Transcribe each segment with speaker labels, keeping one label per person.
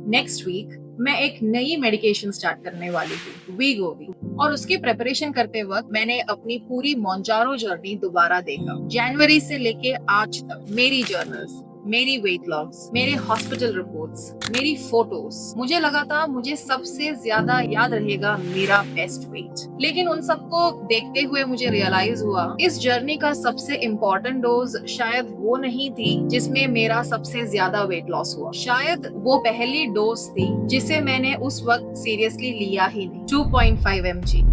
Speaker 1: Next week मैं एक नई मेडिकेशन स्टार्ट करने वाली हूँ, वीगोवी। और उसकी प्रिपरेशन करते वक्त मैंने अपनी पूरी मोंजारो जर्नी दोबारा देखा। जनवरी से लेके आज तक मेरी जर्नल्स, मेरी वेट लॉस, मेरे हॉस्पिटल रिपोर्ट्स, मेरी फोटोज, मुझे लगा था मुझे सबसे ज्यादा याद रहेगा मेरा बेस्ट वेट। लेकिन उन सबको देखते हुए मुझे रियलाइज हुआ इस जर्नी का सबसे इम्पोर्टेंट डोज शायद वो नहीं थी जिसमें मेरा सबसे ज्यादा वेट लॉस हुआ। शायद वो पहली डोज थी जिसे मैंने उस वक्त सीरियसली लिया ही नहीं। 2.5 mg।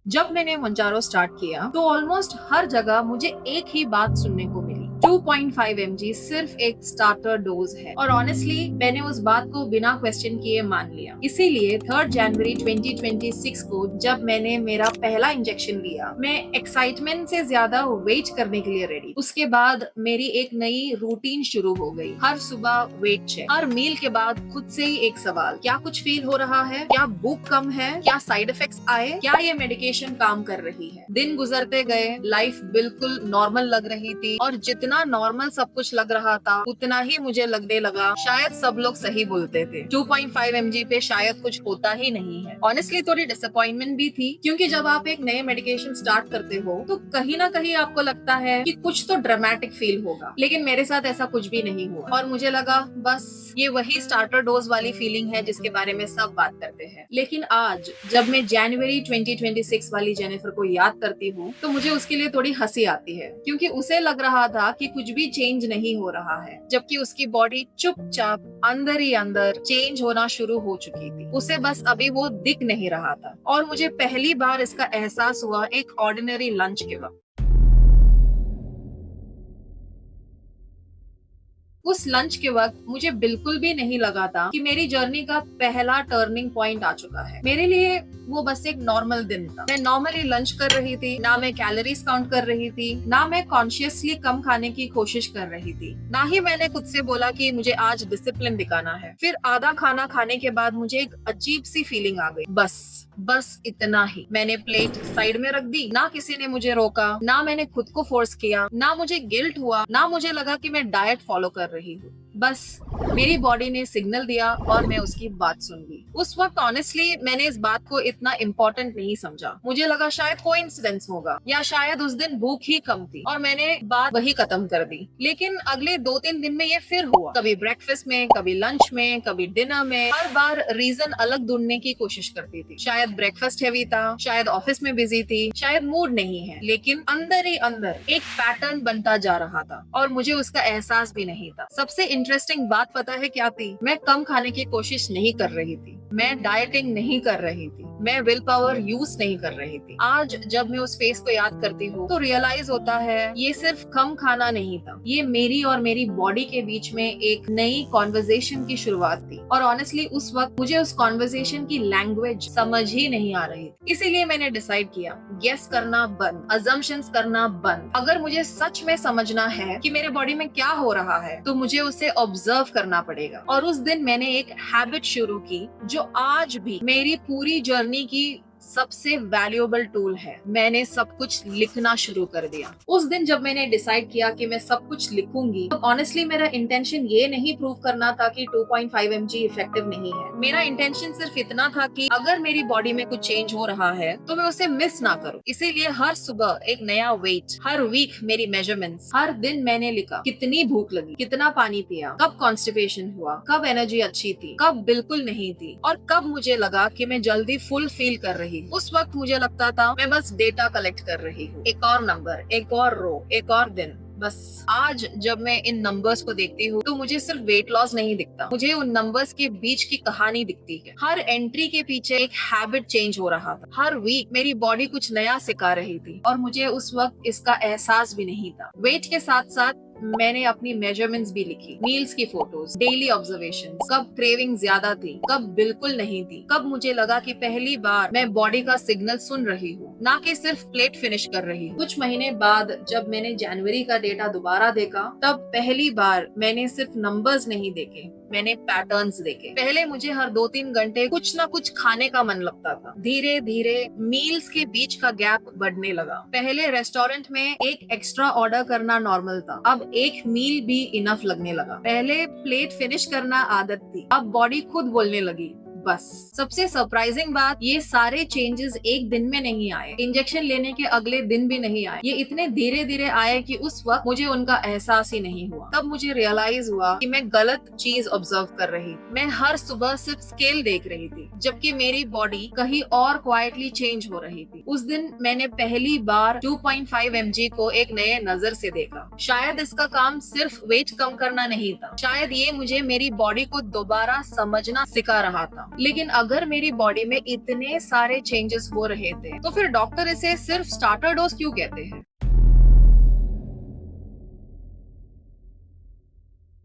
Speaker 1: जब मैंने मोंजारो स्टार्ट किया तो ऑलमोस्ट हर जगह मुझे एक ही बात सुनने को मिली, 2.5 mg सिर्फ एक स्टार्टर डोज है। और ऑनेस्टली मैंने उस बात को बिना क्वेश्चन किए मान लिया। इसीलिए 3 जनवरी 2026 को जब मैंने मेरा पहला इंजेक्शन लिया, मैं एक्साइटमेंट से ज्यादा वेट करने के लिए रेडी। उसके बाद मेरी एक नई रूटीन शुरू हो गई। हर सुबह वेट चेक, हर मील के बाद खुद से ही एक सवाल, क्या कुछ फील हो रहा है, क्या भूख कम है, क्या साइड इफेक्ट्स आए, क्या ये मेडिकेशन काम कर रही है। दिन गुजरते गए, लाइफ बिल्कुल नॉर्मल लग रही थी और जितना नॉर्मल सब कुछ लग रहा था उतना ही मुझे लगने लगा शायद सब लोग सही बोलते थे, 2.5 mg पे शायद कुछ होता ही नहीं है। ऑनेस्टली थोड़ी डिसअपॉइंटमेंट भी थी, क्योंकि जब आप एक नए मेडिकेशन स्टार्ट करते हो तो कहीं ना कहीं आपको लगता है कि कुछ तो ड्रामेटिक फील होगा, लेकिन मेरे साथ ऐसा कुछ भी नहीं हुआ। और मुझे लगा बस ये वही स्टार्टर डोज वाली फीलिंग है जिसके बारे में सब बात करते हैं। लेकिन आज जब मैं जनवरी 2026 वाली जेनिफर को याद करती हूँ तो मुझे उसके लिए थोड़ी हंसी आती है, क्योंकि उसे लग रहा था कि कुछ भी चेंज नहीं हो रहा है, जबकि उसकी बॉडी चुपचाप अंदर ही अंदर चेंज होना शुरू हो चुकी थी। उसे बस अभी वो दिख नहीं रहा था। और मुझे पहली बार इसका एहसास हुआ एक ऑर्डिनरी लंच के वक्त। उस लंच के वक्त मुझे बिल्कुल भी नहीं लगा था कि मेरी जर्नी का पहला टर्निंग पॉइंट आ चुका है। मेरे लिए वो बस एक नॉर्मल दिन था। मैं नॉर्मली लंच कर रही थी, ना मैं कैलोरीज काउंट कर रही थी, ना मैं कॉन्शियसली कम खाने की कोशिश कर रही थी, ना ही मैंने खुद से बोला कि मुझे आज डिसिप्लिन दिखाना है। फिर आधा खाना खाने के बाद मुझे एक अजीब सी फीलिंग आ गई, बस इतना ही। मैंने प्लेट साइड में रख दी, ना किसी ने मुझे रोका, ना मैंने खुद को फोर्स किया, ना मुझे गिल्ट हुआ, ना मुझे लगा कि मैं डाइट फॉलो कर रही हूँ। बस मेरी बॉडी ने सिग्नल दिया और मैं उसकी बात सुन ली। उस वक्त ऑनेस्टली मैंने इस बात को इतना इम्पोर्टेंट नहीं समझा। मुझे लगा शायद कोइंसिडेंस होगा, या शायद उस दिन भूख ही कम थी और मैंने बात वही खत्म कर दी। लेकिन अगले 2-3 दिन में ये फिर हुआ, कभी ब्रेकफास्ट में, कभी लंच में, कभी डिनर में। हर बार रीजन अलग ढूंढने की कोशिश करती थी। शायद ब्रेकफास्ट हैवी था, शायद ऑफिस में बिजी थी, शायद मूड नहीं है, लेकिन अंदर ही अंदर एक पैटर्न बनता जा रहा था और मुझे उसका एहसास भी नहीं था। सबसे इंटरेस्टिंग बात पता है क्या थी? मैं कम खाने की कोशिश नहीं कर रही थी, मैं डाइटिंग नहीं कर रही थी, मैं विल पावर यूज नहीं कर रही थी। आज जब मैं उस फेस को याद करती हूँ तो रियलाइज होता है ये सिर्फ कम खाना नहीं था, ये मेरी और मेरी बॉडी के बीच में एक नई कॉन्वर्जेशन की शुरुआत थी। और ऑनेस्टली उस वक्त मुझे उस कॉन्वर्जेशन की लैंग्वेज समझ ही नहीं आ रही थी। इसीलिए मैंने डिसाइड किया, गेस करना बंद, अजम्पशंस करना बंद। अगर मुझे सच में समझना है कि मेरे बॉडी में क्या हो रहा है तो मुझे उसे ऑब्जर्व करना पड़ेगा। और उस दिन मैंने एक हैबिट शुरू की जो आज भी मेरी पूरी जर्नी की सबसे वैल्यूएबल टूल है। मैंने सब कुछ लिखना शुरू कर दिया। उस दिन जब मैंने डिसाइड किया कि मैं सब कुछ लिखूंगी तो ऑनेस्टली मेरा इंटेंशन ये नहीं प्रूव करना था कि 2.5 mg इफेक्टिव नहीं है। मेरा इंटेंशन सिर्फ इतना था कि अगर मेरी बॉडी में कुछ चेंज हो रहा है तो मैं उसे मिस ना करूं। इसीलिए हर सुबह एक नया वेट, हर वीक मेरी मेजरमेंट्स, हर दिन मैंने लिखा कितनी भूख लगी, कितना पानी पिया, कब कॉन्स्टिपेशन हुआ, कब एनर्जी अच्छी थी, कब बिल्कुल नहीं थी, और कब मुझे लगा कि मैं जल्दी फुल फील कर रही। उस वक्त मुझे लगता था मैं बस डेटा कलेक्ट कर रही हूँ, एक और नंबर, एक और रो, एक और दिन, बस। आज जब मैं इन नंबर्स को देखती हूँ तो मुझे सिर्फ वेट लॉस नहीं दिखता, मुझे उन नंबर्स के बीच की कहानी दिखती है। हर एंट्री के पीछे एक हैबिट चेंज हो रहा था, हर वीक मेरी बॉडी कुछ नया सिखा रही थी और मुझे उस वक्त इसका एहसास भी नहीं था। वेट के साथ साथ मैंने अपनी मेजरमेंट्स भी लिखी, मील्स की फोटोज, डेली ऑब्जर्वेशन, कब क्रेविंग ज्यादा थी, कब बिल्कुल नहीं थी, कब मुझे लगा कि पहली बार मैं बॉडी का सिग्नल सुन रही हूँ, ना कि सिर्फ प्लेट फिनिश कर रही हूँ। कुछ महीने बाद जब मैंने जनवरी का डेटा दोबारा देखा तब पहली बार मैंने सिर्फ नंबर्स नहीं देखे, मैंने पैटर्न्स देखे। पहले मुझे हर 2-3 घंटे कुछ ना कुछ खाने का मन लगता था। धीरे धीरे मील्स के बीच का गैप बढ़ने लगा। पहले रेस्टोरेंट में एक एक्स्ट्रा ऑर्डर करना नॉर्मल था, अब एक मील भी इनफ लगने लगा। पहले प्लेट फिनिश करना आदत थी, अब बॉडी खुद बोलने लगी बस। सबसे सरप्राइजिंग बात, ये सारे चेंजेस एक दिन में नहीं आए, इंजेक्शन लेने के अगले दिन भी नहीं आए। ये इतने धीरे धीरे आए कि उस वक्त मुझे उनका एहसास ही नहीं हुआ। तब मुझे रियलाइज हुआ कि मैं गलत चीज ऑब्जर्व कर रही। मैं हर सुबह सिर्फ स्केल देख रही थी, जबकि मेरी बॉडी कहीं और क्वाइटली चेंज हो रही थी। उस दिन मैंने पहली बार 2.5 mg को एक नए नजर से देखा। शायद इसका काम सिर्फ वेट कम करना नहीं था, शायद ये मुझे मेरी बॉडी को दोबारा समझना सिखा रहा था। लेकिन अगर मेरी बॉडी में इतने सारे चेंजेस हो रहे थे, तो फिर डॉक्टर इसे सिर्फ स्टार्टर डोज क्यों कहते हैं?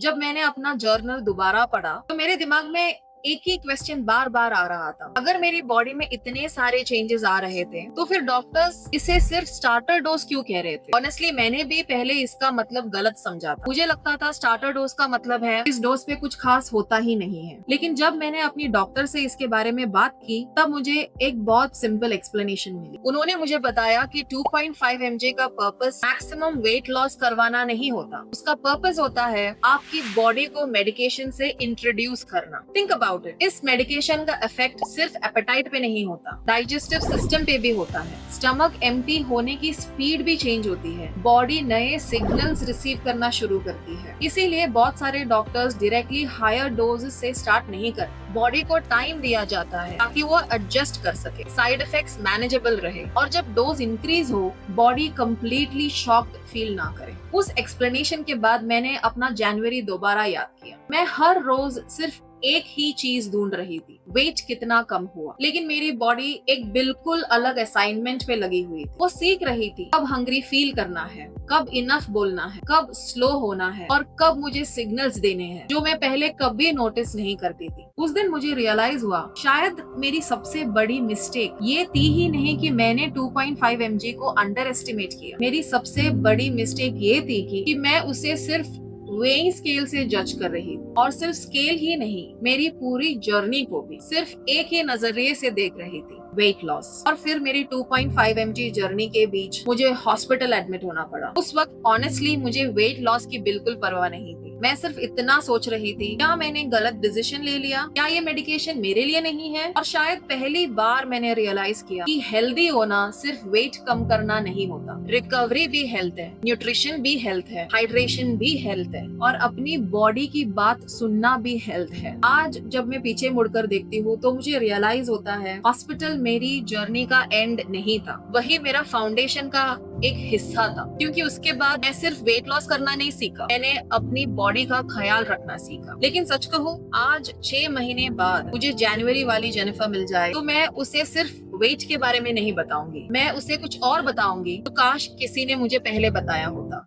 Speaker 1: जब मैंने अपना जर्नल दोबारा पढ़ा तो मेरे दिमाग में एक ही क्वेश्चन बार बार आ रहा था। अगर मेरी बॉडी में इतने सारे चेंजेस आ रहे थे, तो फिर डॉक्टर्स इसे सिर्फ स्टार्टर डोज क्यों कह रहे थे? ऑनेस्टली मैंने भी पहले इसका मतलब गलत समझा था। मुझे लगता था स्टार्टर डोज का मतलब है इस डोज पे कुछ खास होता ही नहीं है। लेकिन जब मैंने अपनी डॉक्टर से इसके बारे में बात की, तब मुझे एक बहुत सिंपल एक्सप्लेनेशन मिली। उन्होंने मुझे बताया कि 2.5 mg का पर्पस मैक्सिमम वेट लॉस करवाना नहीं होता, उसका पर्पस होता है आपकी बॉडी को मेडिकेशन से इंट्रोड्यूस करना। थिंक अबाउट इट, इस मेडिकेशन का इफेक्ट सिर्फ एपेटाइट पे नहीं होता, डाइजेस्टिव सिस्टम पे भी होता है। स्टमक एम्प्टी होने की स्पीड भी चेंज होती है, बॉडी नए सिग्नल्स रिसीव करना शुरू करती है। इसीलिए बहुत सारे डॉक्टर्स डायरेक्टली हायर डोज से स्टार्ट नहीं करते। बॉडी को टाइम दिया जाता है ताकि वो एडजस्ट कर सके, साइड इफेक्ट्स मैनेजेबल रहे, और जब डोज इंक्रीज हो, बॉडी कंप्लीटली शॉक्ड फील ना करे। उस एक्सप्लेनेशन के बाद मैंने अपना जनवरी दोबारा याद किया। मैं हर रोज सिर्फ एक ही चीज ढूंढ रही थी, वेट कितना कम हुआ। लेकिन मेरी बॉडी एक बिल्कुल अलग असाइनमेंट पे लगी हुई थी। वो सीख रही थी कब हंग्री फील करना है, कब इनफ बोलना है, कब स्लो होना है, और कब मुझे सिग्नल्स देने हैं जो मैं पहले कभी नोटिस नहीं करती थी। उस दिन मुझे रियलाइज हुआ, शायद मेरी सबसे बड़ी मिस्टेक ये थी ही नहीं कि मैंने 2.5 mg को अंडर एस्टिमेट किया। मेरी सबसे बड़ी मिस्टेक ये थी कि मैं उसे सिर्फ वेइंग स्केल से जज कर रही थी, और सिर्फ स्केल ही नहीं, मेरी पूरी जर्नी को भी सिर्फ एक ही नजरिए से देख रही थी, वेट लॉस। और फिर मेरी 2.5 mg जर्नी के बीच मुझे हॉस्पिटल एडमिट होना पड़ा। उस वक्त ऑनेस्टली मुझे वेट लॉस की बिल्कुल परवाह नहीं थी। मैं सिर्फ इतना सोच रही थी, क्या मैंने गलत डिसीजन ले लिया, क्या ये मेडिकेशन मेरे लिए नहीं है? और शायद पहली बार मैंने रियलाइज किया कि हेल्दी होना सिर्फ वेट कम करना नहीं होता, रिकवरी भी हेल्थ है, न्यूट्रिशन भी हेल्थ है, हाइड्रेशन भी हेल्थ है, और अपनी बॉडी की बात सुनना भी हेल्थ है। आज जब मैं पीछे मुड़कर देखती हूँ तो मुझे रियलाइज होता है, हॉस्पिटल मेरी जर्नी का एंड नहीं था, वही मेरा फाउंडेशन का एक हिस्सा था। क्योंकि उसके बाद मैं सिर्फ वेट लॉस करना नहीं सीखा, मैंने अपनी बॉडी का ख्याल रखना सीखा। लेकिन सच कहूँ, आज 6 महीने बाद मुझे जनवरी वाली जेनिफर मिल जाए तो मैं उसे सिर्फ वेट के बारे में नहीं बताऊंगी, मैं उसे कुछ और बताऊंगी तो काश किसी ने मुझे पहले बताया होता।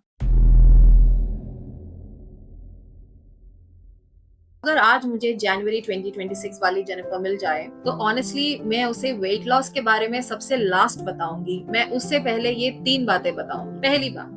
Speaker 1: अगर आज मुझे जनवरी 2026 वाली जेनिफर मिल जाए तो ऑनेस्टली मैं उसे वेट लॉस के बारे में सबसे लास्ट बताऊंगी। मैं उससे पहले ये 3 बातें बताऊंगी। पहली बात,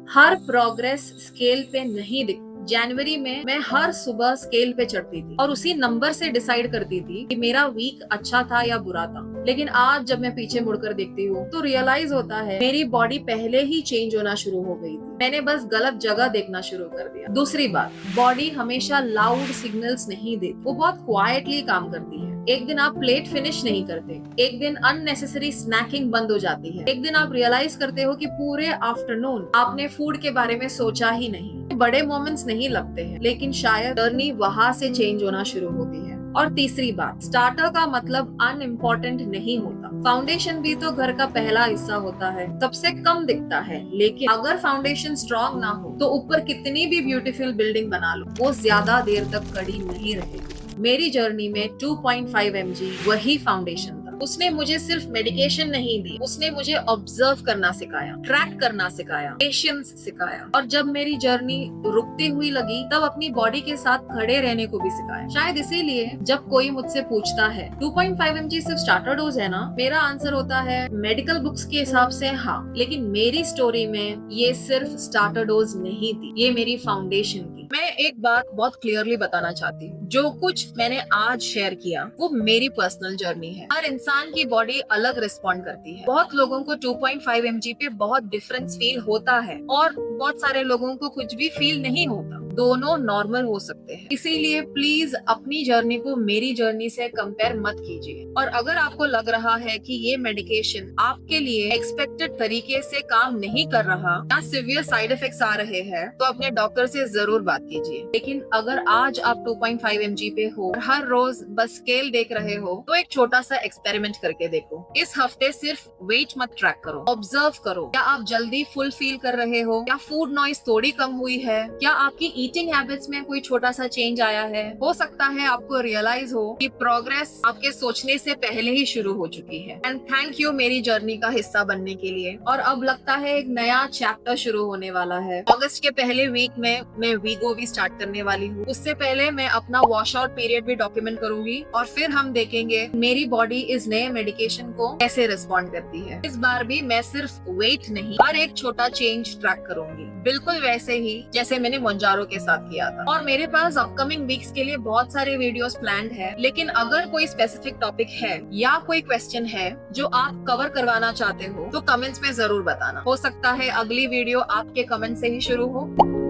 Speaker 1: हर प्रोग्रेस स्केल पे नहीं दिखती। जनवरी में मैं हर सुबह स्केल पे चढ़ती थी और उसी नंबर से डिसाइड करती थी कि मेरा वीक अच्छा था या बुरा था। लेकिन आज जब मैं पीछे मुड़कर देखती हूँ तो रियलाइज होता है, मेरी बॉडी पहले ही चेंज होना शुरू हो गई थी, मैंने बस गलत जगह देखना शुरू कर दिया। दूसरी बात, बॉडी हमेशा लाउड सिग्नल्स नहीं देती, वो बहुत क्वाइटली काम करती है। एक दिन आप प्लेट फिनिश नहीं करते, एक दिन अननेसेसरी स्नैकिंग बंद हो जाती है, एक दिन आप रियलाइज करते हो कि पूरे आफ्टरनून आपने फूड के बारे में सोचा ही नहीं। बड़े मोमेंट्स नहीं लगते हैं, लेकिन शायद जर्नी वहां से चेंज होना शुरू होती है। और तीसरी बात, स्टार्टर का मतलब अनइम्पोर्टेंट नहीं होता, फाउंडेशन भी तो घर का पहला हिस्सा होता है, सबसे कम दिखता है। लेकिन अगर फाउंडेशन स्ट्रॉन्ग ना हो तो ऊपर कितनी भी ब्यूटीफुल बिल्डिंग बना लो, वो ज्यादा देर तक खड़ी नहीं रहेगी। मेरी जर्नी में 2.5 mg वही फाउंडेशन था। उसने मुझे सिर्फ मेडिकेशन नहीं दी, उसने मुझे ऑब्जर्व करना सिखाया, ट्रैक करना सिखाया, पेशेंस सिखाया, और जब मेरी जर्नी रुकती हुई लगी तब अपनी बॉडी के साथ खड़े रहने को भी सिखाया। शायद इसीलिए जब कोई मुझसे पूछता है 2.5 mg सिर्फ स्टार्टर डोज है ना, मेरा आंसर होता है मेडिकल बुक्स के हिसाब से हाँ, लेकिन मेरी स्टोरी में ये सिर्फ स्टार्टर डोज नहीं थी, ये मेरी फाउंडेशन थी। मैं एक बात बहुत क्लियरली बताना चाहती हूँ, जो कुछ मैंने आज शेयर किया वो मेरी पर्सनल जर्नी है। हर इंसान की बॉडी अलग रिस्पॉन्ड करती है। बहुत लोगों को 2.5 mg पे बहुत डिफरेंस फील होता है और बहुत सारे लोगों को कुछ भी फील नहीं होता। दोनों नॉर्मल हो सकते हैं। इसीलिए प्लीज अपनी जर्नी को मेरी जर्नी से कंपेयर मत कीजिए। और अगर आपको लग रहा है कि ये मेडिकेशन आपके लिए एक्सपेक्टेड तरीके से काम नहीं कर रहा या सिवियर साइड इफेक्ट्स आ रहे हैं, तो अपने डॉक्टर से जरूर बात कीजिए। लेकिन अगर आज आप 2.5 mg पे हो और हर रोज बस स्केल देख रहे हो, तो एक छोटा सा एक्सपेरिमेंट करके देखो। इस हफ्ते सिर्फ वेट मत ट्रैक करो, ऑब्जर्व करो। क्या आप जल्दी फुल फील कर रहे हो? क्या फूड नॉइज थोड़ी कम हुई है? क्या आपकी ईटिंग हैबिट्स में कोई छोटा सा चेंज आया है? हो सकता है आपको रियलाइज हो कि प्रोग्रेस आपके सोचने से पहले ही शुरू हो चुकी है। एंड थैंक यू मेरी जर्नी का हिस्सा बनने के लिए। और अब लगता है एक नया चैप्टर शुरू होने वाला है। अगस्त के पहले वीक में मैं वीगोवी स्टार्ट करने वाली हूँ। उससे पहले मैं अपना वॉश आउट पीरियड भी डॉक्यूमेंट करूंगी और फिर हम देखेंगे मेरी बॉडी इस नए मेडिकेशन को कैसे रिस्पॉन्ड करती है। इस बार भी मैं सिर्फ वेट नहीं, हर एक छोटा चेंज ट्रैक करूंगी, बिल्कुल वैसे ही जैसे मैंने मोंजारो के साथ किया था। और मेरे पास अपकमिंग वीक्स के लिए बहुत सारे वीडियोस प्लान्ड है। लेकिन अगर कोई स्पेसिफिक टॉपिक है या कोई क्वेश्चन है जो आप कवर करवाना चाहते हो, तो कमेंट्स में जरूर बताना। हो सकता है अगली वीडियो आपके कमेंट से ही शुरू हो।